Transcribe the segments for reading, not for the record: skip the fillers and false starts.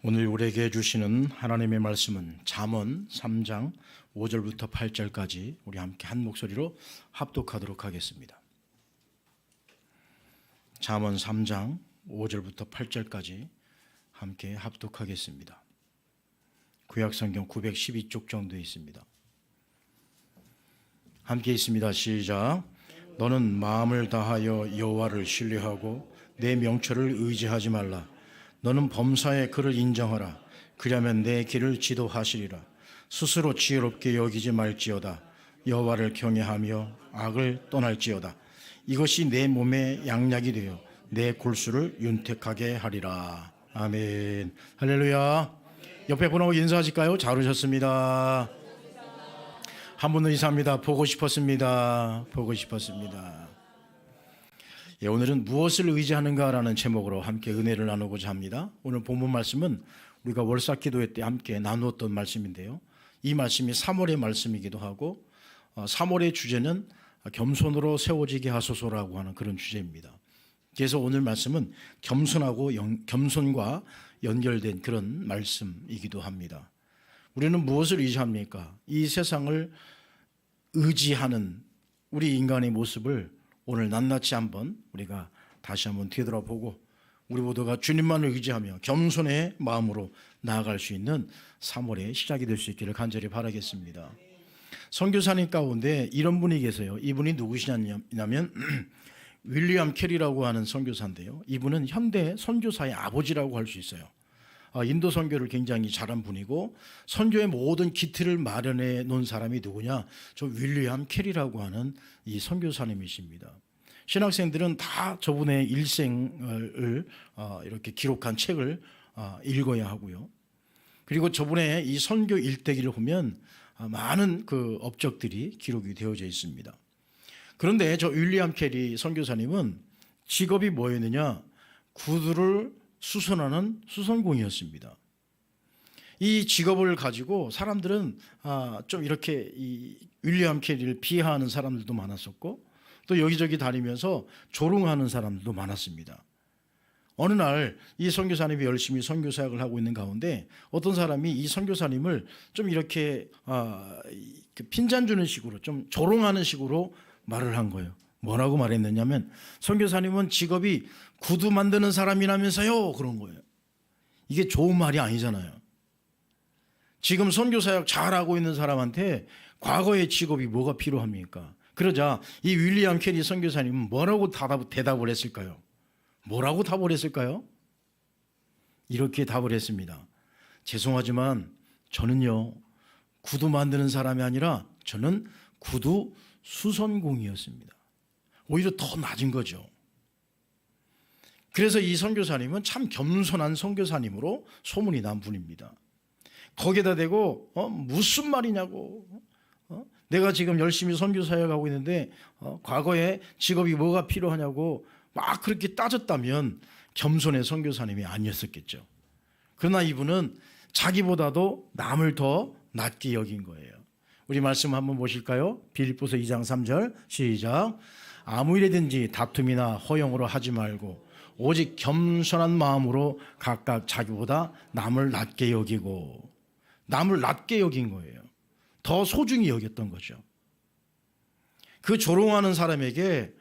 오늘 우리에게 주시는 하나님의 말씀은 잠언 3장 5절부터 8절까지 우리 함께 한 목소리로 합독하도록 하겠습니다. 잠언 3장 5절부터 8절까지 함께 합독하겠습니다. 구약성경 912쪽 정도 있습니다. 함께 있습니다. 시작. 너는 마음을 다하여 여호와를 신뢰하고 내 명철을 의지하지 말라. 너는 범사의 그를 인정하라. 그리하면 내 길을 지도하시리라. 스스로 지혜롭게 여기지 말지어다. 여호와를 경외하며 악을 떠날지어다. 이것이 내 몸의 양약이 되어 내 골수를 윤택하게 하리라. 아멘. 할렐루야. 옆에 분하고 인사하실까요? 잘 오셨습니다. 한 분은 이사합니다. 보고 싶었습니다. 보고 싶었습니다. 오늘은 무엇을 의지하는가라는 제목으로 함께 은혜를 나누고자 합니다. 오늘 본문 말씀은 우리가 월삭 기도회 때 함께 나누었던 말씀인데요. 이 말씀이 3월의 말씀이기도 하고 3월의 주제는 겸손으로 세워지게 하소서라고 하는 그런 주제입니다. 그래서 오늘 말씀은 겸손과 연결된 그런 말씀이기도 합니다. 우리는 무엇을 의지합니까? 이 세상을 의지하는 우리 인간의 모습을 오늘 낱낱이 한번 우리가 다시 한번 되돌아보고 우리 모두가 주님만을 의지하며 겸손의 마음으로 나아갈 수 있는 3월의 시작이 될 수 있기를 간절히 바라겠습니다. 선교사님 가운데 이런 분이 계세요. 이분이 누구시냐면 윌리엄 캐리라고 하는 선교사인데요. 이분은 현대 선교사의 아버지라고 할 수 있어요. 인도 선교를 굉장히 잘한 분이고 선교의 모든 기틀을 마련해 놓은 사람이 누구냐? 저 윌리엄 캐리라고 하는 이 선교사님이십니다. 신학생들은 다 저분의 일생을 이렇게 기록한 책을 읽어야 하고요. 그리고 저분의 이 선교 일대기를 보면 많은 그 업적들이 기록이 되어져 있습니다. 그런데 저 윌리엄 캐리 선교사님은 직업이 뭐였느냐? 구두를 수선하는 수선공이었습니다. 이 직업을 가지고 사람들은 좀 이렇게 이 윌리엄 캐리를 비하하는 사람들도 많았었고 또 여기저기 다니면서 조롱하는 사람들도 많았습니다. 어느 날 이 선교사님이 열심히 선교 사역을 하고 있는 가운데 어떤 사람이 이 선교사님을 좀 이렇게 핀잔 주는 식으로 좀 조롱하는 식으로 말을 한 거예요. 뭐라고 말했느냐면 선교사님은 직업이 구두 만드는 사람이라면서요, 그런 거예요. 이게 좋은 말이 아니잖아요. 지금 선교사역 잘하고 있는 사람한테 과거의 직업이 뭐가 필요합니까? 그러자 이 윌리엄 캐리 선교사님은 뭐라고 대답을 했을까요? 뭐라고 답을 했을까요? 이렇게 답을 했습니다. 죄송하지만 저는요 구두 만드는 사람이 아니라 저는 구두 수선공이었습니다. 오히려 더 낮은 거죠. 그래서 이 선교사님은 참 겸손한 선교사님으로 소문이 난 분입니다. 거기에다 대고 무슨 말이냐고, 내가 지금 열심히 선교 사역하고 있는데 과거에 직업이 뭐가 필요하냐고 막 그렇게 따졌다면 겸손의 선교사님이 아니었었겠죠. 그러나 이분은 자기보다도 남을 더 낮게 여긴 거예요. 우리 말씀 한번 보실까요? 빌립보서 2장 3절 시작. 아무 일이든지 다툼이나 허용으로 하지 말고 오직 겸손한 마음으로 각각 자기보다 남을 낮게 여기고, 남을 낮게 여긴 거예요. 더 소중히 여겼던 거죠. 그 조롱하는 사람에게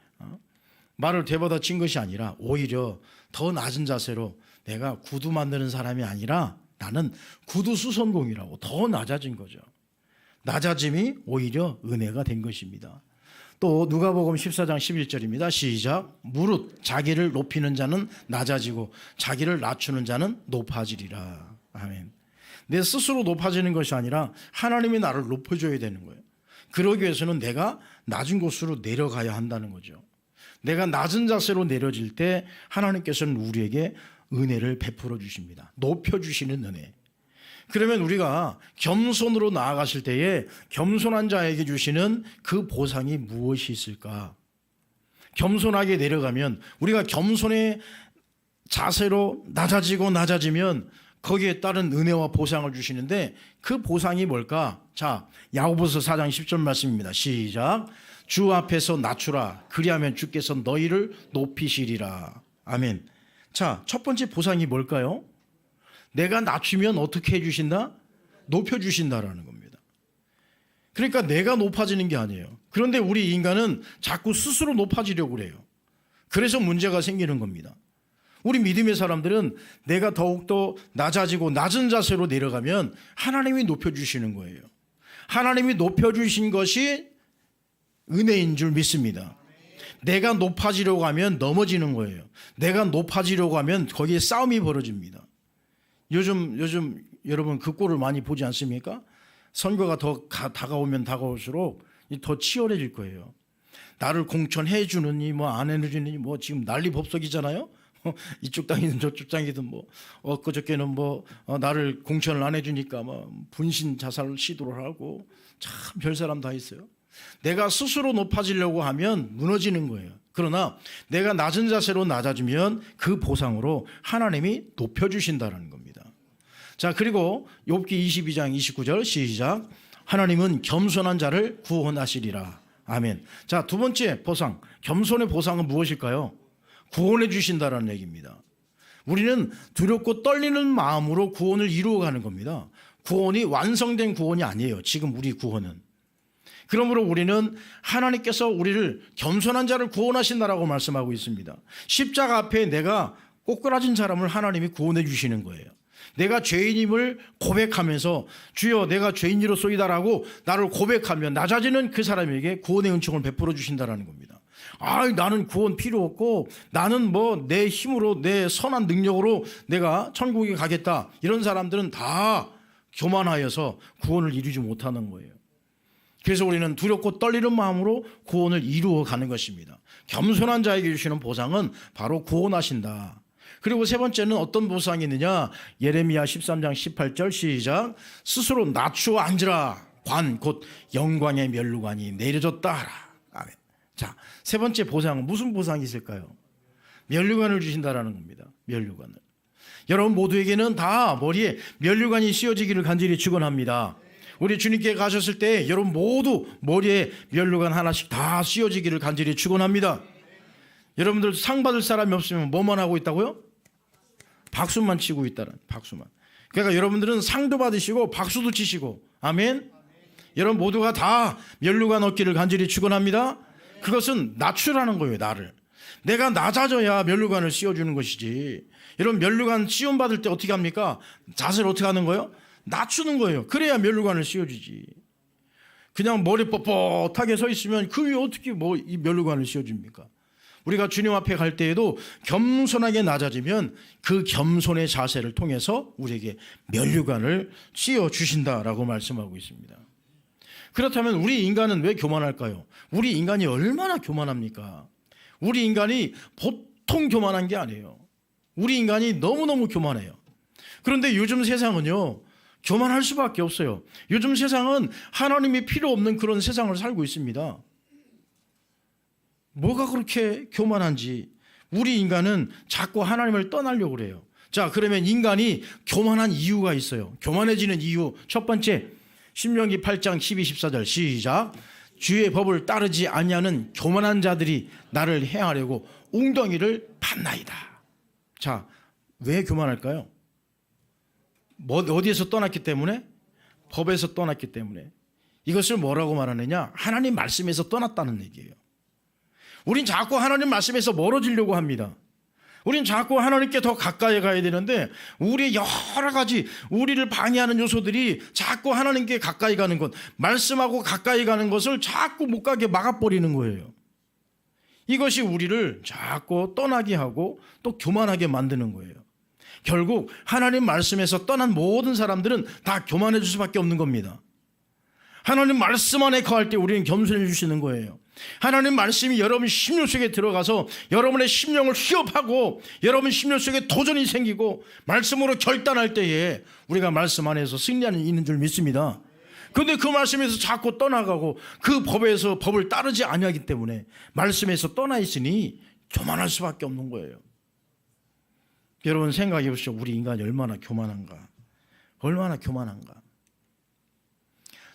말을 되받아친 것이 아니라 오히려 더 낮은 자세로 내가 구두 만드는 사람이 아니라 나는 구두 수선공이라고 더 낮아진 거죠. 낮아짐이 오히려 은혜가 된 것입니다. 또 누가복음 14장 11절입니다. 시작. 무릇 자기를 높이는 자는 낮아지고 자기를 낮추는 자는 높아지리라. 아멘. 내 스스로 높아지는 것이 아니라 하나님이 나를 높여줘야 되는 거예요. 그러기 위해서는 내가 낮은 곳으로 내려가야 한다는 거죠. 내가 낮은 자세로 내려질 때 하나님께서는 우리에게 은혜를 베풀어 주십니다. 높여주시는 은혜. 그러면 우리가 겸손으로 나아가실 때에 겸손한 자에게 주시는 그 보상이 무엇이 있을까? 겸손하게 내려가면, 우리가 겸손의 자세로 낮아지면 거기에 따른 은혜와 보상을 주시는데 그 보상이 뭘까? 자, 야고보서 4장 10절 말씀입니다. 시작. 주 앞에서 낮추라. 그리하면 주께서 너희를 높이시리라. 아멘. 자, 첫 번째 보상이 뭘까요? 내가 낮추면 어떻게 해주신다? 높여주신다라는 겁니다. 그러니까 내가 높아지는 게 아니에요. 그런데 우리 인간은 자꾸 스스로 높아지려고 그래요. 그래서 문제가 생기는 겁니다. 우리 믿음의 사람들은 내가 더욱더 낮아지고 낮은 자세로 내려가면 하나님이 높여주시는 거예요. 하나님이 높여주신 것이 은혜인 줄 믿습니다. 내가 높아지려고 하면 넘어지는 거예요. 내가 높아지려고 하면 거기에 싸움이 벌어집니다. 요즘 여러분 그 꼴을 많이 보지 않습니까? 선거가 더 다가오면 다가올수록 더 치열해질 거예요. 나를 공천해 주느니 뭐 안 해주느니 뭐 지금 난리 법석이잖아요. 이쪽 당이든 저쪽 당이든 뭐 엊그저께는 나를 공천을 안 해주니까 뭐 분신 자살 시도를 하고 참 별사람 다 있어요. 내가 스스로 높아지려고 하면 무너지는 거예요. 그러나 내가 낮은 자세로 낮아지면 그 보상으로 하나님이 높여주신다는 겁니다. 자, 그리고 욥기 22장 29절 시작. 하나님은 겸손한 자를 구원하시리라. 아멘. 자, 두 번째 보상, 겸손의 보상은 무엇일까요? 구원해 주신다라는 얘기입니다. 우리는 두렵고 떨리는 마음으로 구원을 이루어가는 겁니다. 구원이 완성된 구원이 아니에요. 지금 우리 구원은. 그러므로 우리는 하나님께서 우리를 겸손한 자를 구원하신다라고 말씀하고 있습니다. 십자가 앞에 내가 꼬꾸라진 사람을 하나님이 구원해 주시는 거예요. 내가 죄인임을 고백하면서 주여 내가 죄인이로소이다라고 나를 고백하면 낮아지는 그 사람에게 구원의 은총을 베풀어 주신다라는 겁니다. 나는 구원 필요 없고 나는 내 힘으로 내 선한 능력으로 내가 천국에 가겠다. 이런 사람들은 다 교만하여서 구원을 이루지 못하는 거예요. 그래서 우리는 두렵고 떨리는 마음으로 구원을 이루어가는 것입니다. 겸손한 자에게 주시는 보상은 바로 구원하신다. 그리고 세 번째는 어떤 보상이 있느냐? 예레미야 13장 18절 시작. 스스로 낮추어 앉으라. 관 곧 영광의 면류관이 내려졌다 하라. 아멘. 자, 세 번째 보상은 무슨 보상이 있을까요? 면류관을 주신다라는 겁니다. 면류관을. 여러분 모두에게는 다 머리에 면류관이 씌워지기를 간절히 축원합니다. 우리 주님께 가셨을 때 여러분 모두 머리에 면류관 하나씩 다 씌워지기를 간절히 축원합니다. 여러분들 상 받을 사람이 없으면 뭐만 하고 있다고요? 박수만 치고 있다는, 박수만. 그러니까 여러분들은 상도 받으시고 박수도 치시고, 아멘. 여러분 모두가 다 면류관 얻기를 간절히 축원합니다. 그것은 낮추라는 거예요. 나를. 내가 낮아져야 면류관을 씌워주는 것이지. 여러분 면류관 시험 받을 때 어떻게 합니까? 자세를 어떻게 하는 거예요? 낮추는 거예요. 그래야 면류관을 씌워주지. 그냥 머리 뻣뻣하게 서 있으면 그 위에 어떻게 이 면류관을 씌워줍니까? 우리가 주님 앞에 갈 때에도 겸손하게 낮아지면 그 겸손의 자세를 통해서 우리에게 면류관을 씌워주신다라고 말씀하고 있습니다. 그렇다면 우리 인간은 왜 교만할까요? 우리 인간이 얼마나 교만합니까? 우리 인간이 보통 교만한 게 아니에요. 우리 인간이 너무너무 교만해요. 그런데 요즘 세상은요, 교만할 수밖에 없어요. 요즘 세상은 하나님이 필요 없는 그런 세상을 살고 있습니다. 뭐가 그렇게 교만한지. 우리 인간은 자꾸 하나님을 떠나려고 그래요. 자, 그러면 인간이 교만한 이유가 있어요. 교만해지는 이유. 첫 번째, 신명기 8장 12, 14절 시작. 주의 법을 따르지 아니하는 교만한 자들이 나를 행하려고 웅덩이를 팠나이다. 자, 왜 교만할까요? 어디에서 떠났기 때문에? 법에서 떠났기 때문에. 이것을 뭐라고 말하느냐? 하나님 말씀에서 떠났다는 얘기예요. 우린 자꾸 하나님 말씀에서 멀어지려고 합니다. 우린 자꾸 하나님께 더 가까이 가야 되는데 우리의 여러 가지 우리를 방해하는 요소들이 자꾸 하나님께 가까이 가는 것, 말씀하고 가까이 가는 것을 자꾸 못 가게 막아버리는 거예요. 이것이 우리를 자꾸 떠나게 하고 또 교만하게 만드는 거예요. 결국 하나님 말씀에서 떠난 모든 사람들은 다 교만해질 수밖에 없는 겁니다. 하나님 말씀 안에 거할 때 우리는 겸손해 주시는 거예요. 하나님 말씀이 여러분 심령 속에 들어가서 여러분의 심령을 휴업하고 여러분 심령 속에 도전이 생기고 말씀으로 결단할 때에 우리가 말씀 안에서 승리하는 있는 줄 믿습니다. 그런데 그 말씀에서 자꾸 떠나가고 그 법에서 법을 따르지 아니하기 때문에 말씀에서 떠나 있으니 교만할 수밖에 없는 거예요. 여러분 생각해 보시죠. 우리 인간이 얼마나 교만한가. 얼마나 교만한가.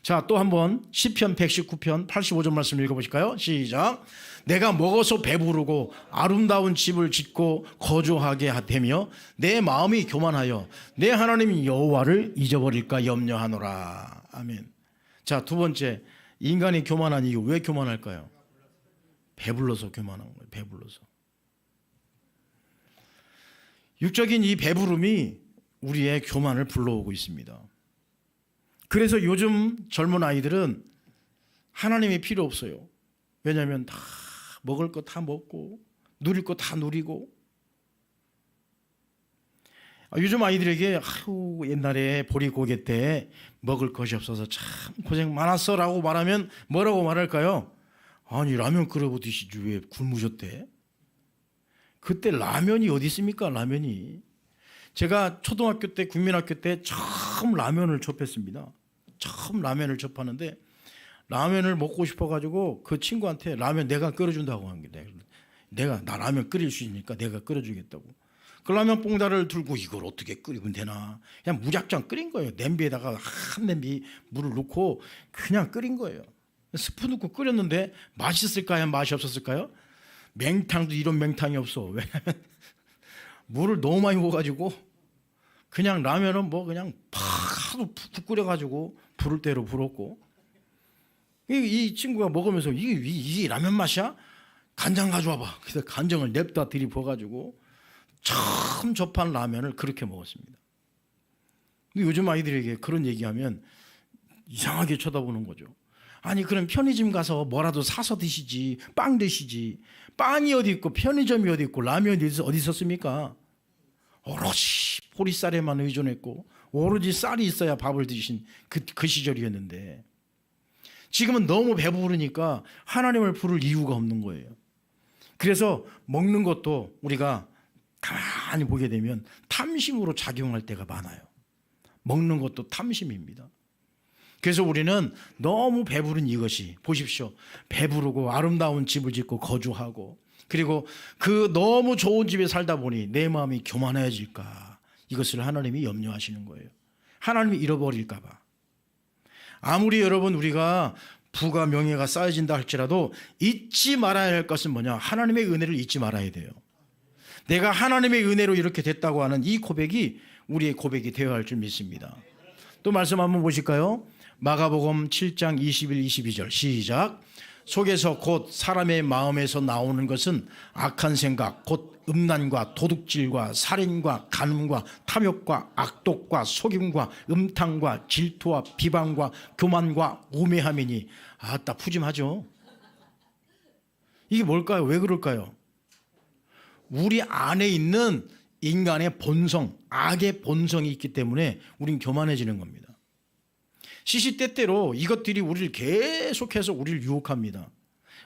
자, 또 한번 시편 119편 85절 말씀 읽어보실까요? 시작. 내가 먹어서 배부르고 아름다운 집을 짓고 거주하게 되며 내 마음이 교만하여 내 하나님 여호와를 잊어버릴까 염려하노라. 아멘. 자, 두 번째, 인간이 교만한 이유. 왜 교만할까요? 배불러서 교만한 거예요. 배불러서. 육적인 이 배부름이 우리의 교만을 불러오고 있습니다. 그래서 요즘 젊은 아이들은 하나님이 필요 없어요. 왜냐하면 다 먹을 거 다 먹고 누릴 거 다 누리고. 요즘 아이들에게 옛날에 보릿고개 때 먹을 것이 없어서 참 고생 많았어 라고 말하면 뭐라고 말할까요? 아니, 라면 끓여 드시지 왜 굶으셨대? 그때 라면이 어디 있습니까? 라면이. 제가 초등학교 때 국민학교 때 처음 라면을 접했습니다. 처음 라면을 접하는데 라면을 먹고 싶어가지고 그 친구한테 라면 내가 끓여준다고 한 게, 나 라면 끓일 수 있으니까 내가 끓여주겠다고. 그 라면 봉다를 들고 이걸 어떻게 끓이면 되나, 그냥 무작정 끓인 거예요. 냄비에다가 한 냄비 물을 넣고 그냥 끓인 거예요. 스프 넣고 끓였는데 맛있을까요? 맛이 없었을까요? 맹탕도 이런 맹탕이 없어. 왜냐하면 물을 너무 많이 부어가지고 그냥 라면은 뭐 그냥 하도 푹 끓여가지고 부를 대로 불었고, 이 친구가 먹으면서 이게 라면 맛이야? 간장 가져와봐. 그래서 간장을 냅다 들이부어가지고 처음 접한 라면을 그렇게 먹었습니다. 근데 요즘 아이들에게 그런 얘기하면 이상하게 쳐다보는 거죠. 아니, 그럼 편의점 가서 뭐라도 사서 드시지, 빵 드시지. 빵이 어디 있고 편의점이 어디 있고 라면이 어디 있었습니까? 오롯이 보리쌀에만 의존했고 오로지 쌀이 있어야 밥을 드신 그 시절이었는데, 지금은 너무 배부르니까 하나님을 부를 이유가 없는 거예요. 그래서 먹는 것도 우리가 가만히 보게 되면 탐심으로 작용할 때가 많아요. 먹는 것도 탐심입니다. 그래서 우리는 너무 배부른 이것이, 보십시오, 배부르고 아름다운 집을 짓고 거주하고, 그리고 그 너무 좋은 집에 살다 보니 내 마음이 교만해질까, 이것을 하나님이 염려하시는 거예요. 하나님이 잃어버릴까 봐. 아무리 여러분 우리가 부가 명예가 쌓여진다 할지라도 잊지 말아야 할 것은 뭐냐? 하나님의 은혜를 잊지 말아야 돼요. 내가 하나님의 은혜로 이렇게 됐다고 하는 이 고백이 우리의 고백이 되어야 할 줄 믿습니다. 또 말씀 한번 보실까요? 마가복음 7장 21, 22절 시작. 속에서 곧 사람의 마음에서 나오는 것은 악한 생각, 곧 음란과 도둑질과 살인과 간음과 탐욕과 악독과 속임과 음탕과 질투와 비방과 교만과 우매함이니. 아따, 푸짐하죠. 이게 뭘까요? 왜 그럴까요? 우리 안에 있는 인간의 본성, 악의 본성이 있기 때문에 우린 교만해지는 겁니다. 시시때때로 이것들이 우리를 계속해서 우리를 유혹합니다.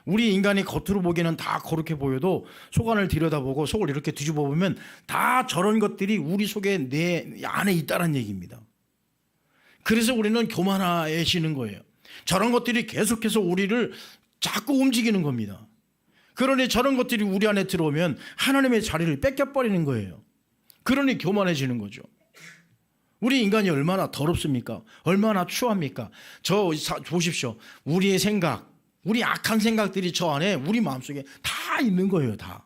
우리 인간이 겉으로 보기에는 다 그렇게 보여도 속 안을 들여다보고 속을 이렇게 뒤집어 보면 다 저런 것들이 우리 속에 내 안에 있다는 얘기입니다. 그래서 우리는 교만해지는 거예요. 저런 것들이 계속해서 우리를 자꾸 움직이는 겁니다. 그러니 저런 것들이 우리 안에 들어오면 하나님의 자리를 뺏겨버리는 거예요. 그러니 교만해지는 거죠. 우리 인간이 얼마나 더럽습니까? 얼마나 추합니까? 보십시오. 우리의 생각, 우리 악한 생각들이 저 안에 우리 마음속에 다 있는 거예요. 다.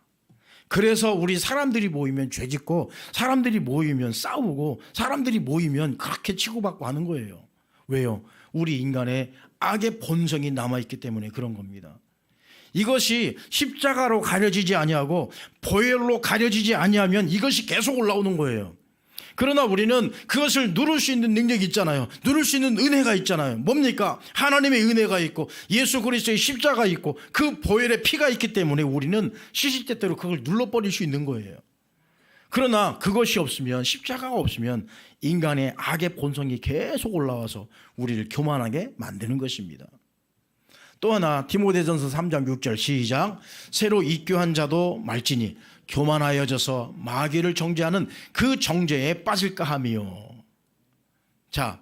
그래서 우리 사람들이 모이면 죄짓고, 사람들이 모이면 싸우고, 사람들이 모이면 그렇게 치고받고 하는 거예요. 왜요? 우리 인간의 악의 본성이 남아있기 때문에 그런 겁니다. 이것이 십자가로 가려지지 아니하고 보혈로 가려지지 아니하면 이것이 계속 올라오는 거예요. 그러나 우리는 그것을 누를 수 있는 능력이 있잖아요. 누를 수 있는 은혜가 있잖아요. 뭡니까? 하나님의 은혜가 있고 예수 그리스도의 십자가 있고 그 보혈의 피가 있기 때문에 우리는 시시때때로 그걸 눌러버릴 수 있는 거예요. 그러나 그것이 없으면, 십자가가 없으면 인간의 악의 본성이 계속 올라와서 우리를 교만하게 만드는 것입니다. 또 하나, 디모데전서 3장 6절 시작. 새로 입교한 자도 말지니 교만하여져서 마귀를 정죄하는 그 정죄에 빠질까 하며. 자,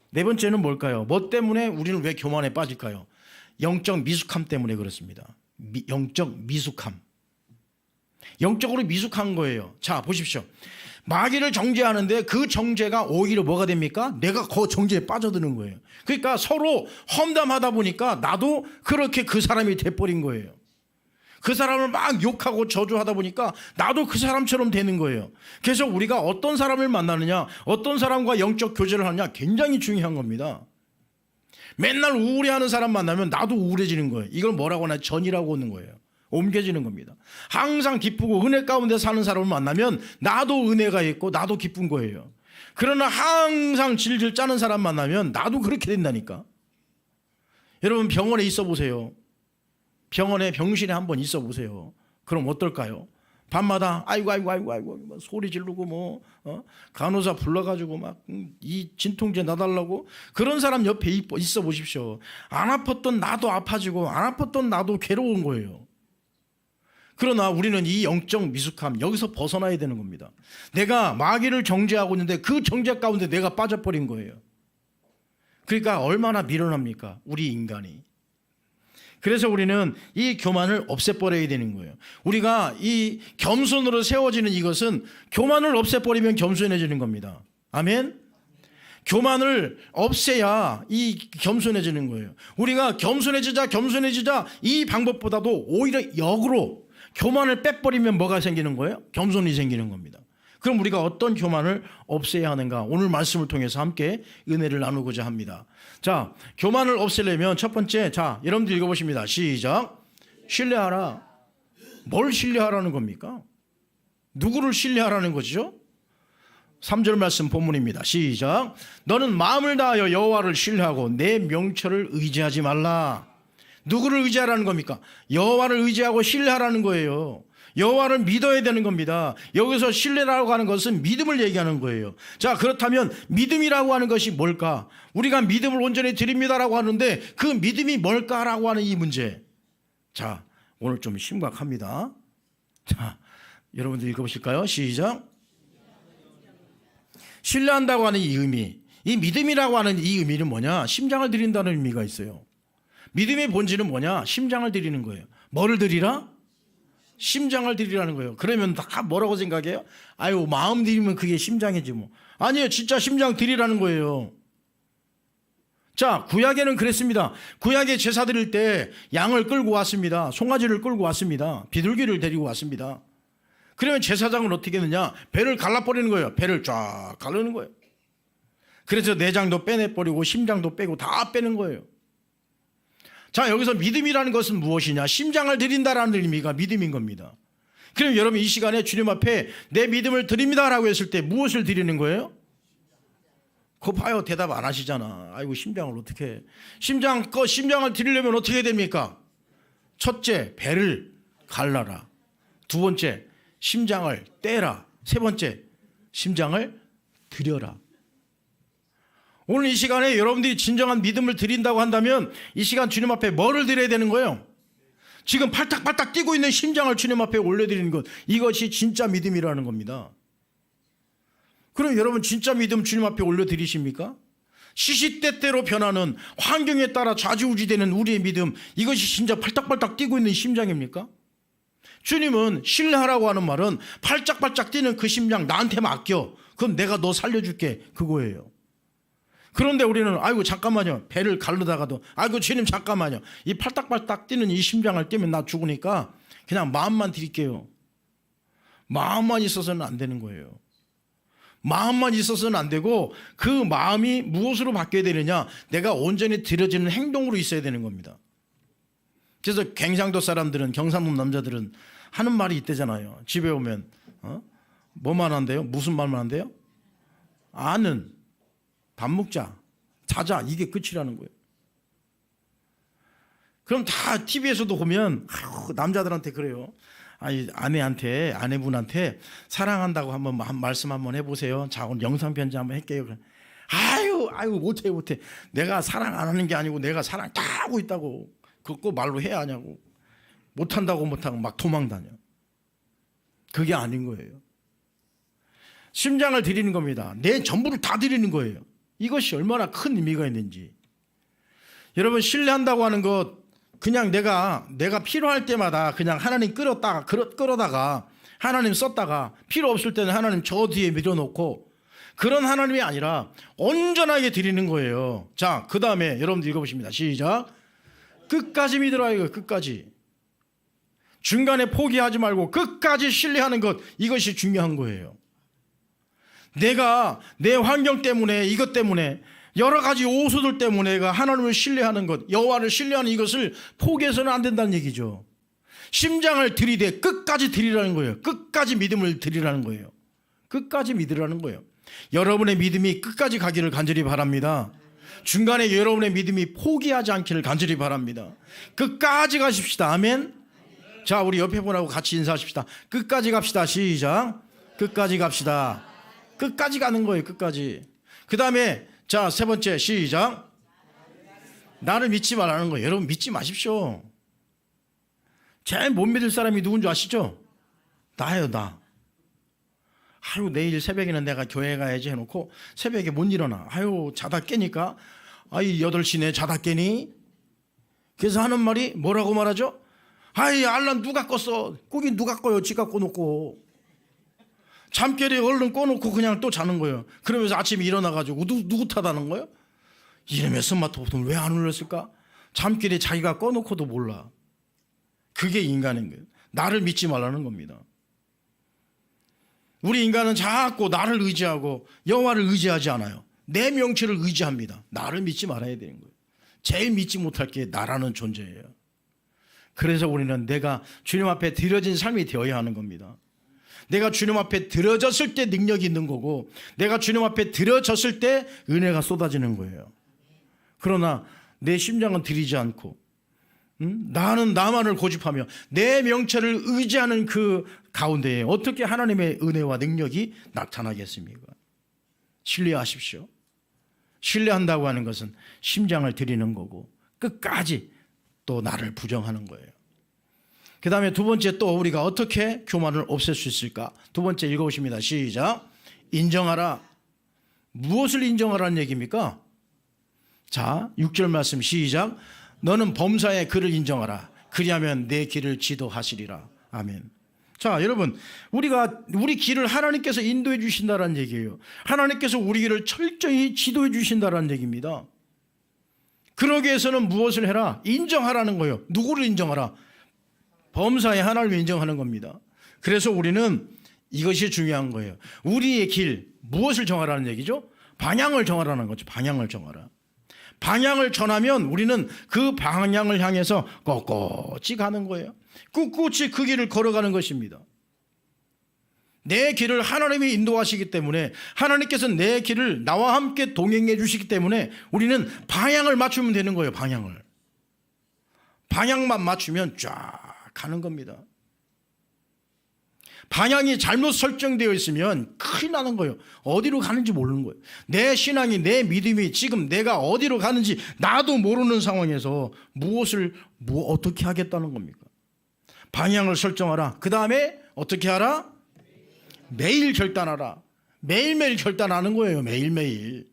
네 번째는 뭘까요? 뭐 때문에 우리는 왜 교만에 빠질까요? 영적 미숙함 때문에 그렇습니다. 영적 미숙함. 영적으로 미숙한 거예요. 자, 보십시오. 마귀를 정죄하는데 그 정죄가 오히려 뭐가 됩니까? 내가 그 정죄에 빠져드는 거예요. 그러니까 서로 험담하다 보니까 나도 그렇게 그 사람이 돼버린 거예요. 그 사람을 막 욕하고 저주하다 보니까 나도 그 사람처럼 되는 거예요. 그래서 우리가 어떤 사람을 만나느냐, 어떤 사람과 영적 교제를 하느냐 굉장히 중요한 겁니다. 맨날 우울해하는 사람 만나면 나도 우울해지는 거예요. 이걸 뭐라고 하나 전이라고 하는 거예요. 옮겨지는 겁니다. 항상 기쁘고 은혜 가운데 사는 사람을 만나면 나도 은혜가 있고 나도 기쁜 거예요. 그러나 항상 질질 짜는 사람 만나면 나도 그렇게 된다니까. 여러분 병원에 있어 보세요. 병원에 병실에 한번 있어 보세요. 그럼 어떨까요? 밤마다 아이고 소리 지르고 간호사 불러가지고 막 이 진통제 놔달라고 그런 사람 옆에 있어 보십시오. 안 아팠던 나도 아파지고 안 아팠던 나도 괴로운 거예요. 그러나 우리는 이 영적 미숙함 여기서 벗어나야 되는 겁니다. 내가 마귀를 정죄하고 있는데 그 정죄 가운데 내가 빠져버린 거예요. 그러니까 얼마나 미련합니까? 우리 인간이. 그래서 우리는 이 교만을 없애버려야 되는 거예요. 우리가 이 겸손으로 세워지는 이것은 교만을 없애버리면 겸손해지는 겁니다. 아멘? 교만을 없애야 이 겸손해지는 거예요. 우리가 겸손해지자 이 방법보다도 오히려 역으로 교만을 빼버리면 뭐가 생기는 거예요? 겸손이 생기는 겁니다. 그럼 우리가 어떤 교만을 없애야 하는가? 오늘 말씀을 통해서 함께 은혜를 나누고자 합니다. 자, 교만을 없애려면 첫 번째, 자, 여러분들 읽어보십니다. 시작. 신뢰하라. 뭘 신뢰하라는 겁니까? 누구를 신뢰하라는 거죠? 3절 말씀 본문입니다. 시작. 너는 마음을 다하여 여호와를 신뢰하고 내 명철을 의지하지 말라. 누구를 의지하라는 겁니까? 여호와를 의지하고 신뢰하라는 거예요. 여호와를 믿어야 되는 겁니다. 여기서 신뢰라고 하는 것은 믿음을 얘기하는 거예요. 자, 그렇다면 믿음이라고 하는 것이 뭘까? 우리가 믿음을 온전히 드립니다라고 하는데 그 믿음이 뭘까라고 하는 이 문제. 자, 오늘 좀 심각합니다. 자, 여러분들 읽어보실까요? 시작. 신뢰한다고 하는 이 의미, 이 믿음이라고 하는 이 의미는 뭐냐? 심장을 드린다는 의미가 있어요. 믿음의 본질은 뭐냐? 심장을 드리는 거예요. 뭐를 드리라? 심장을 드리라는 거예요. 그러면 다 뭐라고 생각해요? 아유, 마음 드리면 그게 심장이지 뭐. 아니에요. 진짜 심장 드리라는 거예요. 자, 구약에는 그랬습니다. 구약에 제사 드릴 때 양을 끌고 왔습니다. 송아지를 끌고 왔습니다. 비둘기를 데리고 왔습니다. 그러면 제사장은 어떻게 했느냐? 배를 갈라버리는 거예요. 배를 쫙 가르는 거예요. 그래서 내장도 빼내버리고 심장도 빼고 다 빼는 거예요. 자, 여기서 믿음이라는 것은 무엇이냐? 심장을 드린다라는 의미가 믿음인 겁니다. 그럼 여러분 이 시간에 주님 앞에 내 믿음을 드립니다라고 했을 때 무엇을 드리는 거예요? 그거 봐요. 대답 안 하시잖아. 아이고, 심장을 어떻게 해. 심장을 드리려면 어떻게 됩니까? 첫째, 배를 갈라라. 두 번째, 심장을 떼라. 세 번째, 심장을 드려라. 오늘 이 시간에 여러분들이 진정한 믿음을 드린다고 한다면 이 시간 주님 앞에 뭐를 드려야 되는 거예요? 지금 팔딱팔딱 뛰고 있는 심장을 주님 앞에 올려드리는 것, 이것이 진짜 믿음이라는 겁니다. 그럼 여러분 진짜 믿음 주님 앞에 올려드리십니까? 시시때때로 변하는 환경에 따라 좌지우지되는 우리의 믿음, 이것이 진짜 팔딱팔딱 뛰고 있는 심장입니까? 주님은 신뢰하라고 하는 말은 팔짝팔짝 뛰는 그 심장 나한테 맡겨. 그럼 내가 너 살려줄게. 그거예요. 그런데 우리는 아이고 잠깐만요. 배를 가르다가도 아이고 주님 잠깐만요. 이 팔딱팔딱 뛰는 이 심장을 뛰면 나 죽으니까 그냥 마음만 드릴게요. 마음만 있어서는 안 되는 거예요. 마음만 있어서는 안 되고 그 마음이 무엇으로 바뀌어야 되느냐? 내가 온전히 드려지는 행동으로 있어야 되는 겁니다. 그래서 경상도 사람들은, 경상도 남자들은 하는 말이 있대잖아요. 집에 오면 뭐만 한대요? 무슨 말만 한대요? 아는, 밥 먹자, 자자, 이게 끝이라는 거예요. 그럼 다 TV에서도 보면 남자들한테 그래요. 아니, 아내분한테 사랑한다고 한번 말씀 한번 해보세요. 자, 오늘 영상 편지 한번 할게요. 아유 못해. 내가 사랑 안 하는 게 아니고 내가 사랑 다 하고 있다고. 그거 꼭 말로 해야 하냐고. 못하고 막 도망다녀. 그게 아닌 거예요. 심장을 드리는 겁니다. 내 전부를 다 드리는 거예요. 이것이 얼마나 큰 의미가 있는지. 여러분, 신뢰한다고 하는 것, 그냥 내가 필요할 때마다 그냥 하나님 끌어다가 하나님 썼다가 필요 없을 때는 하나님 저 뒤에 밀어놓고 그런 하나님이 아니라 온전하게 드리는 거예요. 자, 그 다음에 여러분들 읽어보십니다. 시작. 끝까지 믿으라 이거. 끝까지. 중간에 포기하지 말고 끝까지 신뢰하는 것, 이것이 중요한 거예요. 내가 내 환경 때문에, 이것 때문에, 여러 가지 오수들 때문에 내가 하나님을 신뢰하는 것, 여호와를 신뢰하는 이것을 포기해서는 안 된다는 얘기죠. 심장을 들이대 끝까지 드리라는 거예요. 끝까지 믿음을 드리라는 거예요. 끝까지 믿으라는 거예요. 여러분의 믿음이 끝까지 가기를 간절히 바랍니다. 중간에 여러분의 믿음이 포기하지 않기를 간절히 바랍니다. 끝까지 가십시다. 아멘. 자, 우리 옆에 분하고 같이 인사하십시다. 끝까지 갑시다. 시작. 끝까지 갑시다. 끝까지 가는 거예요. 끝까지. 그 다음에 자, 세 번째 시작. 나를 믿지 말라는 거예요. 여러분 믿지 마십시오. 제일 못 믿을 사람이 누군지 아시죠? 나예요. 나. 아유, 내일 새벽에는 내가 교회 가야지 해놓고 새벽에 못 일어나. 아유, 자다 깨니까 아이 8시네 자다 깨니. 그래서 하는 말이 뭐라고 말하죠? 아이, 알람 누가 껐어? 끄긴 누가 꺼요? 지가 꺼놓고. 잠결에 얼른 꺼놓고 그냥 또 자는 거예요. 그러면서 아침에 일어나가지고 누구 탓하는 거예요? 이름의 스마트폰을 왜 안 울렸을까? 잠결에 자기가 꺼놓고도 몰라. 그게 인간인 거예요. 나를 믿지 말라는 겁니다. 우리 인간은 자꾸 나를 의지하고 여호와를 의지하지 않아요. 내 명체를 의지합니다. 나를 믿지 말아야 되는 거예요. 제일 믿지 못할 게 나라는 존재예요. 그래서 우리는 내가 주님 앞에 드려진 삶이 되어야 하는 겁니다. 내가 주님 앞에 드려졌을 때 능력이 있는 거고, 내가 주님 앞에 드려졌을 때 은혜가 쏟아지는 거예요. 그러나 내 심장은 드리지 않고 나는 나만을 고집하며 내 명체를 의지하는 그 가운데에 어떻게 하나님의 은혜와 능력이 나타나겠습니까? 신뢰하십시오. 신뢰한다고 하는 것은 심장을 드리는 거고 끝까지 또 나를 부정하는 거예요. 그 다음에 두 번째, 또 우리가 어떻게 교만을 없앨 수 있을까? 두 번째 읽어보십니다. 시작. 인정하라. 무엇을 인정하라는 얘기입니까? 자, 6절 말씀 시작. 너는 범사의 그를 인정하라. 그리하면 내 길을 지도하시리라. 아멘. 자, 여러분, 우리 길을 하나님께서 인도해 주신다는 얘기예요. 하나님께서 우리 길을 철저히 지도해 주신다는 얘기입니다. 그러기 위해서는 무엇을 해라? 인정하라는 거예요. 누구를 인정하라? 범사의 하나님을 인정하는 겁니다. 그래서 우리는 이것이 중요한 거예요. 우리의 길, 무엇을 정하라는 얘기죠? 방향을 정하라는 거죠. 방향을 정하라. 방향을 전하면 우리는 그 방향을 향해서 꼿꼿이 가는 거예요. 꿋꿋이 그 길을 걸어가는 것입니다. 내 길을 하나님이 인도하시기 때문에, 하나님께서 내 길을 나와 함께 동행해 주시기 때문에 우리는 방향을 맞추면 되는 거예요. 방향만 맞추면 쫙 가는 겁니다. 방향이 잘못 설정되어 있으면 큰일 나는 거예요. 어디로 가는지 모르는 거예요. 내 신앙이, 내 믿음이 지금 내가 어디로 가는지 나도 모르는 상황에서 어떻게 하겠다는 겁니까? 방향을 설정하라. 그 다음에 어떻게 하라? 매일 결단하라. 매일매일 결단하는 거예요. 매일매일.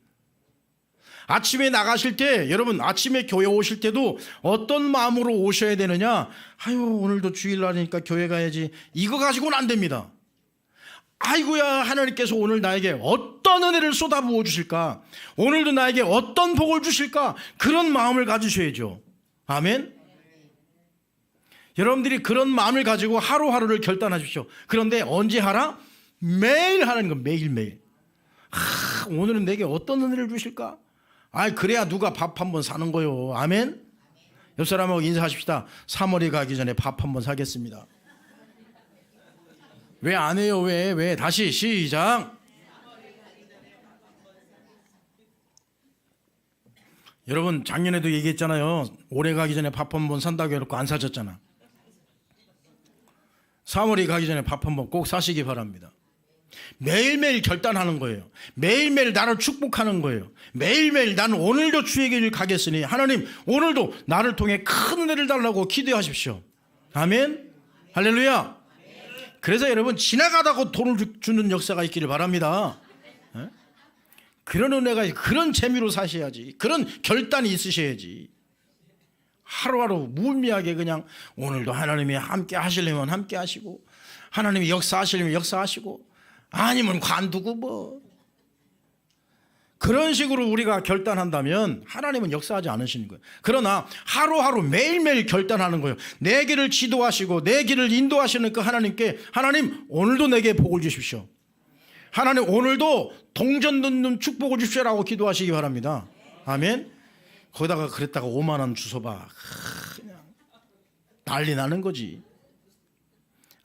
아침에 나가실 때, 여러분 아침에 교회 오실 때도 어떤 마음으로 오셔야 되느냐? 아유, 오늘도 주일날이니까 교회 가야지. 이거 가지고는 안 됩니다. 아이고야, 하나님께서 오늘 나에게 어떤 은혜를 쏟아부어 주실까? 오늘도 나에게 어떤 복을 주실까? 그런 마음을 가지셔야죠. 아멘. 여러분들이 그런 마음을 가지고 하루하루를 결단하십시오. 그런데 언제 하라? 매일 하는 거. 매일매일. 오늘은 내게 어떤 은혜를 주실까? 그래야 누가 밥 한번 사는 거요. 아멘. 옆 사람하고 인사하십시다. 3월이 가기 전에 밥 한번 사겠습니다. 왜 안 해요? 왜? 다시 시작. 여러분 작년에도 얘기했잖아요. 올해 가기 전에 밥 한번 산다고 해놓고 안 사셨잖아. 3월이 가기 전에 밥 한번 꼭 사시기 바랍니다. 매일매일 결단하는 거예요. 매일매일 나를 축복하는 거예요. 매일매일 나는 오늘도 주의 길을 가겠으니 하나님 오늘도 나를 통해 큰 은혜를 달라고 기도하십시오. 아멘. 할렐루야. 그래서 여러분 지나가다가 돈을 주는 역사가 있기를 바랍니다. 그런 은혜가, 그런 재미로 사셔야지. 그런 결단이 있으셔야지. 하루하루 무의미하게 그냥 오늘도 하나님이 함께 하시려면 함께 하시고, 하나님이 역사하시려면 역사하시고 아니면 관두고 뭐 그런 식으로 우리가 결단한다면 하나님은 역사하지 않으시는 거예요. 그러나 하루하루 매일매일 결단하는 거예요. 내 길을 지도하시고 내 길을 인도하시는 그 하나님께 하나님 오늘도 내게 복을 주십시오. 하나님 오늘도 동전 넣는 축복을 주십시오라고 기도하시기 바랍니다. 아멘. 거기다가 그랬다가 5만 원 주워봐. 그냥 난리 나는 거지.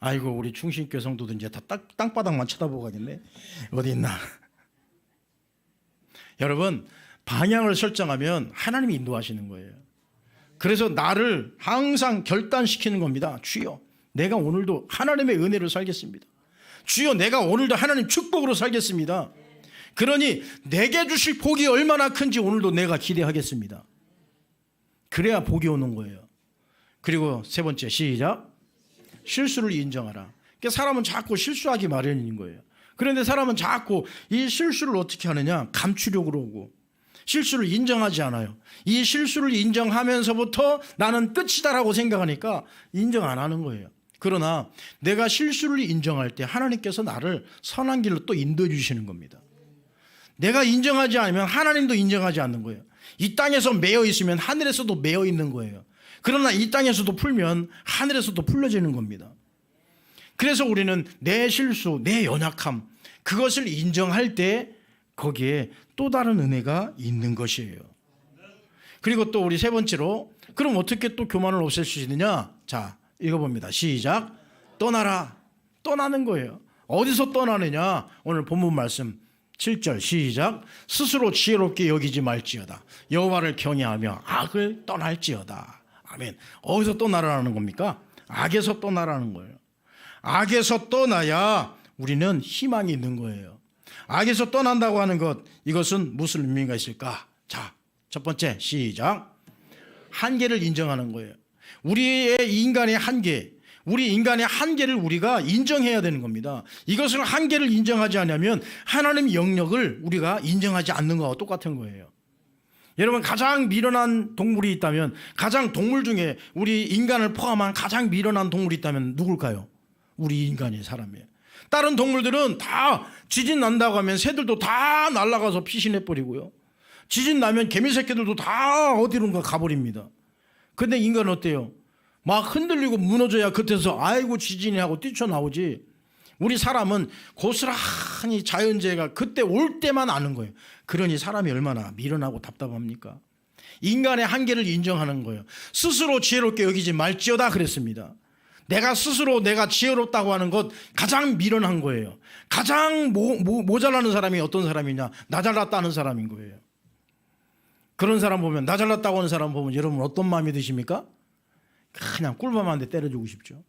아이고 우리 충신교회 성도들 이제 다 땅바닥만 쳐다보고 가겠네. 어디 있나. 여러분 방향을 설정하면 하나님이 인도하시는 거예요. 그래서 나를 항상 결단시키는 겁니다. 주여 내가 오늘도 하나님의 은혜로 살겠습니다. 주여 내가 오늘도 하나님 축복으로 살겠습니다. 그러니 내게 주실 복이 얼마나 큰지 오늘도 내가 기대하겠습니다. 그래야 복이 오는 거예요. 그리고 세 번째 시작. 실수를 인정하라. 그러니까 사람은 자꾸 실수하기 마련인 거예요. 그런데 사람은 자꾸 이 실수를 어떻게 하느냐 감추려고 그러고 실수를 인정하지 않아요. 이 실수를 인정하면서부터 나는 끝이다라고 생각하니까 인정 안 하는 거예요. 그러나 내가 실수를 인정할 때 하나님께서 나를 선한 길로 또 인도해 주시는 겁니다. 내가 인정하지 않으면 하나님도 인정하지 않는 거예요. 이 땅에서 매여 있으면 하늘에서도 매여 있는 거예요. 그러나 이 땅에서도 풀면 하늘에서도 풀려지는 겁니다. 그래서 우리는 내 실수, 내 연약함 그것을 인정할 때 거기에 또 다른 은혜가 있는 것이에요. 그리고 또 우리 세 번째로 그럼 어떻게 또 교만을 없앨 수 있느냐? 자 읽어봅니다. 시작. 떠나라. 떠나는 거예요. 어디서 떠나느냐? 오늘 본문 말씀 7절 시작. 스스로 지혜롭게 여기지 말지어다. 여호와를 경외하며 악을 떠날지어다. 아멘. 어디서 떠나라는 겁니까? 악에서 떠나라는 거예요. 악에서 떠나야 우리는 희망이 있는 거예요. 악에서 떠난다고 하는 것 이것은 무슨 의미가 있을까? 자, 첫 번째 시작. 한계를 인정하는 거예요. 우리의 인간의 한계, 우리 인간의 한계를 우리가 인정해야 되는 겁니다. 이것을 한계를 인정하지 않으면 하나님의 영역을 우리가 인정하지 않는 거와 똑같은 거예요. 여러분 가장 미련한 동물이 있다면 가장 동물 중에 우리 인간을 포함한 가장 미련한 동물이 있다면 누굴까요? 우리 인간이 사람이에요. 다른 동물들은 다 지진 난다고 하면 새들도 다 날아가서 피신해버리고요. 지진 나면 개미 새끼들도 다 어디론가 가버립니다. 근데 인간은 어때요? 막 흔들리고 무너져야 겉에서 아이고 지진이 하고 뛰쳐나오지. 우리 사람은 고스란히 자연재해가 그때 올 때만 아는 거예요. 그러니 사람이 얼마나 미련하고 답답합니까? 인간의 한계를 인정하는 거예요. 스스로 지혜롭게 여기지 말지어다 그랬습니다. 내가 스스로 내가 지혜롭다고 하는 것 가장 미련한 거예요. 가장 모자라는 사람이 어떤 사람이냐? 나 잘났다는 사람인 거예요. 그런 사람 보면 나 잘났다고 하는 사람 보면 여러분 어떤 마음이 드십니까? 그냥 꿀밤 한 대 때려주고 싶죠.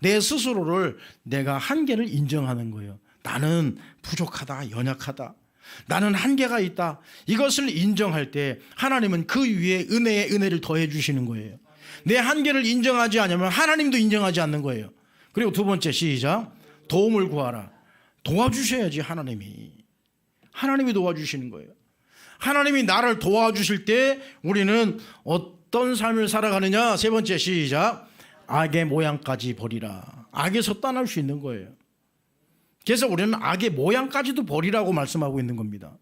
내 스스로를 내가 한계를 인정하는 거예요. 나는 부족하다, 연약하다. 나는 한계가 있다. 이것을 인정할 때 하나님은 그 위에 은혜의 은혜를 더해 주시는 거예요. 내 한계를 인정하지 않으면 하나님도 인정하지 않는 거예요. 그리고 두 번째 시작. 도움을 구하라. 도와주셔야지 하나님이 도와주시는 거예요. 하나님이 나를 도와주실 때 우리는 어떤 삶을 살아가느냐? 세 번째 시작. 악의 모양까지 버리라. 악에서 떠날 수 있는 거예요. 그래서 우리는 악의 모양까지도 버리라고 말씀하고 있는 겁니다.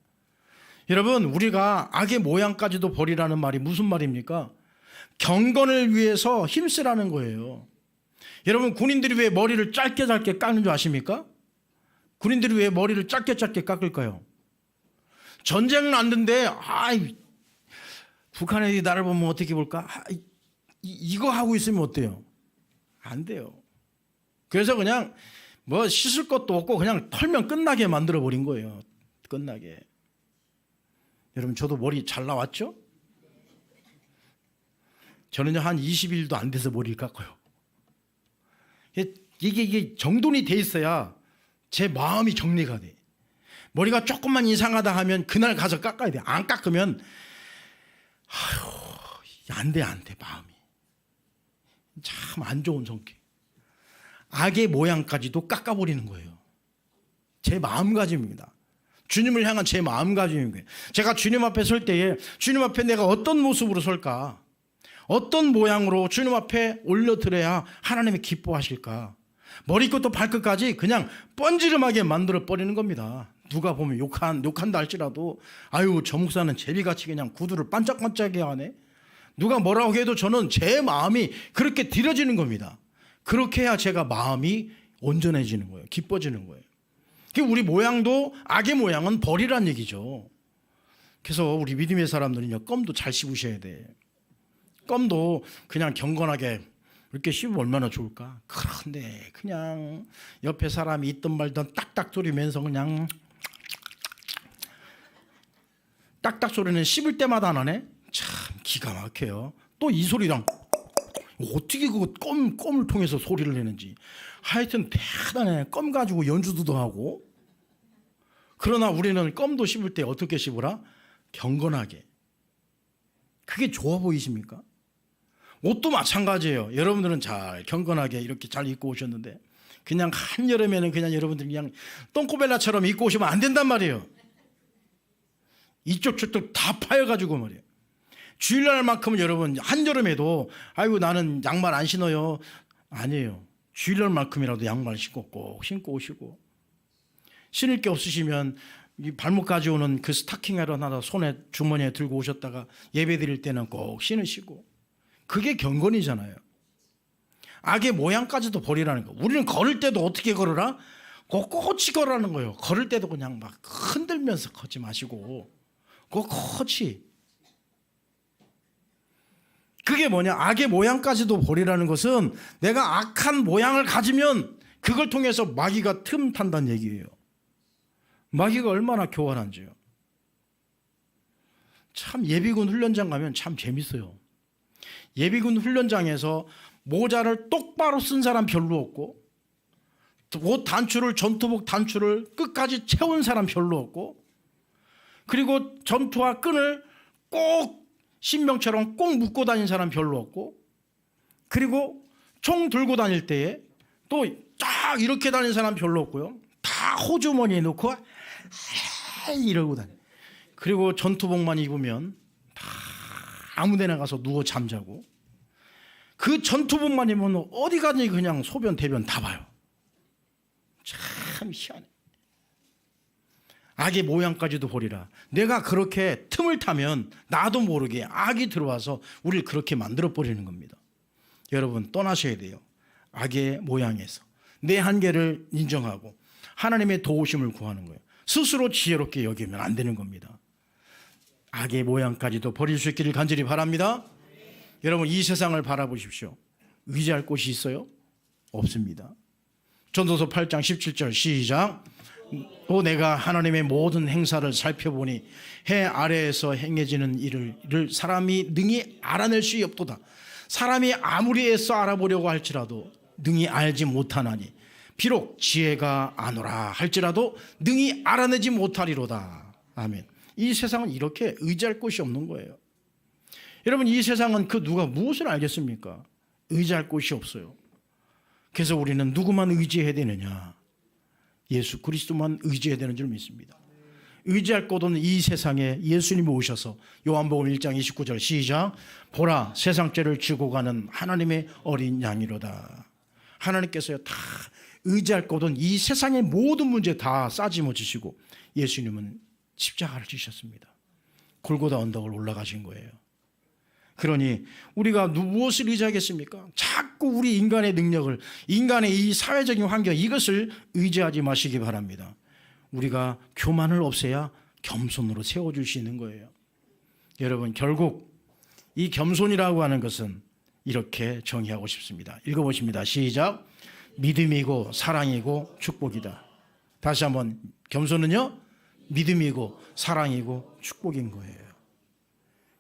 여러분 우리가 악의 모양까지도 버리라는 말이 무슨 말입니까? 경건을 위해서 힘쓰라는 거예요. 여러분 군인들이 왜 머리를 짧게 깎는 줄 아십니까? 군인들이 왜 머리를 짧게 깎을까요? 전쟁은 났는데 북한 애들이 나를 보면 어떻게 볼까? 이거 하고 있으면 어때요? 안 돼요. 그래서 그냥 뭐 씻을 것도 없고 그냥 털면 끝나게 만들어 버린 거예요. 끝나게. 여러분 저도 머리 잘 나왔죠? 저는 한 20일도 안 돼서 머리를 깎아요. 이게 정돈이 돼 있어야 제 마음이 정리가 돼. 머리가 조금만 이상하다 하면 그날 가서 깎아야 돼. 안 깎으면 안 돼 마음이. 참 안 좋은 성격. 악의 모양까지도 깎아버리는 거예요. 제 마음가짐입니다. 주님을 향한 제 마음가짐인 거예요. 제가 주님 앞에 설 때에 주님 앞에 내가 어떤 모습으로 설까? 어떤 모양으로 주님 앞에 올려드려야 하나님이 기뻐하실까? 머리끝부터 발끝까지 그냥 뻔지름하게 만들어 버리는 겁니다. 누가 보면 욕한다 할지라도 아유 저 목사는 제비같이 그냥 구두를 반짝반짝하게 하네. 누가 뭐라고 해도 저는 제 마음이 그렇게 들여지는 겁니다. 그렇게 해야 제가 마음이 온전해지는 거예요. 기뻐지는 거예요. 우리 모양도 악의 모양은 버리란 얘기죠. 그래서 우리 믿음의 사람들은요, 껌도 잘 씹으셔야 돼. 껌도 그냥 경건하게 이렇게 씹으면 얼마나 좋을까. 그런데 그냥 옆에 사람이 있든 말든 딱딱 소리면서 그냥 딱딱 소리는 씹을 때마다 안 하네. 참 기가 막혀요. 또 이 소리랑 어떻게 그 껌을 통해서 소리를 내는지. 하여튼 대단해. 껌 가지고 연주도 하고. 그러나 우리는 껌도 씹을 때 어떻게 씹으라? 경건하게. 그게 좋아 보이십니까? 옷도 마찬가지예요. 여러분들은 잘 경건하게 이렇게 잘 입고 오셨는데 그냥 한여름에는 그냥 여러분들 그냥 똥꼬벨라처럼 입고 오시면 안 된단 말이에요. 이쪽 저쪽 다 파여가지고 말이에요. 주일날만큼은 여러분 한여름에도 아이고 나는 양말 안 신어요. 아니에요. 주일날만큼이라도 양말 신고 꼭 신고 오시고, 신을 게 없으시면 이 발목까지 오는 그 스타킹을 하나 손에 주머니에 들고 오셨다가 예배 드릴 때는 꼭 신으시고. 그게 경건이잖아요. 악의 모양까지도 버리라는 거. 우리는 걸을 때도 어떻게 걸으라? 꼿꼿이 걸으라는 거예요. 걸을 때도 그냥 막 흔들면서 걷지 마시고 꼿꼿이. 그게 뭐냐? 악의 모양까지도 버리라는 것은 내가 악한 모양을 가지면 그걸 통해서 마귀가 틈탄다는 얘기예요. 마귀가 얼마나 교활한지요. 참 예비군 훈련장 가면 참 재밌어요. 예비군 훈련장에서 모자를 똑바로 쓴 사람 별로 없고, 옷 단추를, 전투복 단추를 끝까지 채운 사람 별로 없고, 그리고 전투화 끈을 꼭 신명처럼 꼭 묶고 다니는 사람 별로 없고, 그리고 총 들고 다닐 때에 또 쫙 이렇게 다니는 사람 별로 없고요. 다 호주머니에 넣고 이러고 다녀. 그리고 전투복만 입으면 다 아무데나 가서 누워 잠자고, 그 전투복만 입으면 어디 가든지 그냥 소변 대변 다 봐요. 참 희한해. 악의 모양까지도 보리라. 내가 그렇게 틈을 타면 나도 모르게 악이 들어와서 우리를 그렇게 만들어 버리는 겁니다. 여러분 떠나셔야 돼요. 악의 모양에서 내 한계를 인정하고 하나님의 도우심을 구하는 거예요. 스스로 지혜롭게 여기면 안 되는 겁니다. 악의 모양까지도 버릴 수 있기를 간절히 바랍니다. 여러분 이 세상을 바라보십시오. 의지할 곳이 있어요? 없습니다. 전도서 8장 17절 시작. 또 내가 하나님의 모든 행사를 살펴보니 해 아래에서 행해지는 일을 사람이 능히 알아낼 수 없도다. 사람이 아무리 애써 알아보려고 할지라도 능히 알지 못하나니 비록 지혜가 아노라 할지라도 능히 알아내지 못하리로다. 아멘. 이 세상은 이렇게 의지할 곳이 없는 거예요. 여러분 이 세상은 그 누가 무엇을 알겠습니까? 의지할 곳이 없어요. 그래서 우리는 누구만 의지해야 되느냐? 예수 그리스도만 의지해야 되는 줄 믿습니다. 의지할 곳 없는 이 세상에 예수님이 오셔서 요한복음 1장 29절 시작. 보라 세상 죄를 지고 가는 하나님의 어린 양이로다. 하나님께서요 다 의지할 곳 없는 이 세상의 모든 문제 다 싸지워 주시고 예수님은 십자가를 지셨습니다. 골고다 언덕을 올라가신 거예요. 그러니 우리가 무엇을 의지하겠습니까? 자꾸 우리 인간의 능력을, 인간의 이 사회적인 환경, 이것을 의지하지 마시기 바랍니다. 우리가 교만을 없애야 겸손으로 세워줄 수 있는 거예요. 여러분 결국 이 겸손이라고 하는 것은 이렇게 정의하고 싶습니다. 읽어보십니다. 시작. 믿음이고 사랑이고 축복이다. 다시 한번 겸손은요 믿음이고 사랑이고 축복인 거예요.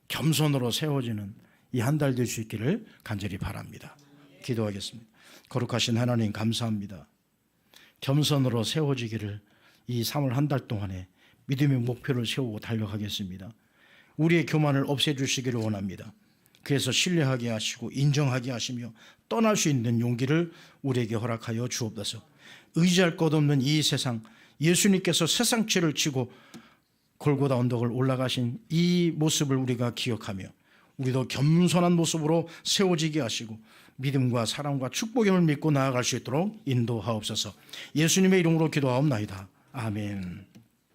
겸손으로 세워지는 이 한 달 될 수 있기를 간절히 바랍니다. 기도하겠습니다. 거룩하신 하나님 감사합니다. 겸손으로 세워지기를 이 3월 한 달 동안에 믿음의 목표를 세우고 달려가겠습니다. 우리의 교만을 없애주시기를 원합니다. 그래서 신뢰하게 하시고 인정하게 하시며 떠날 수 있는 용기를 우리에게 허락하여 주옵소서. 의지할 것 없는 이 세상, 예수님께서 세상 죄를 지고 골고다 언덕을 올라가신 이 모습을 우리가 기억하며 우리도 겸손한 모습으로 세워지게 하시고 믿음과 사랑과 축복의 힘을 믿고 나아갈 수 있도록 인도하옵소서. 예수님의 이름으로 기도하옵나이다. 아멘.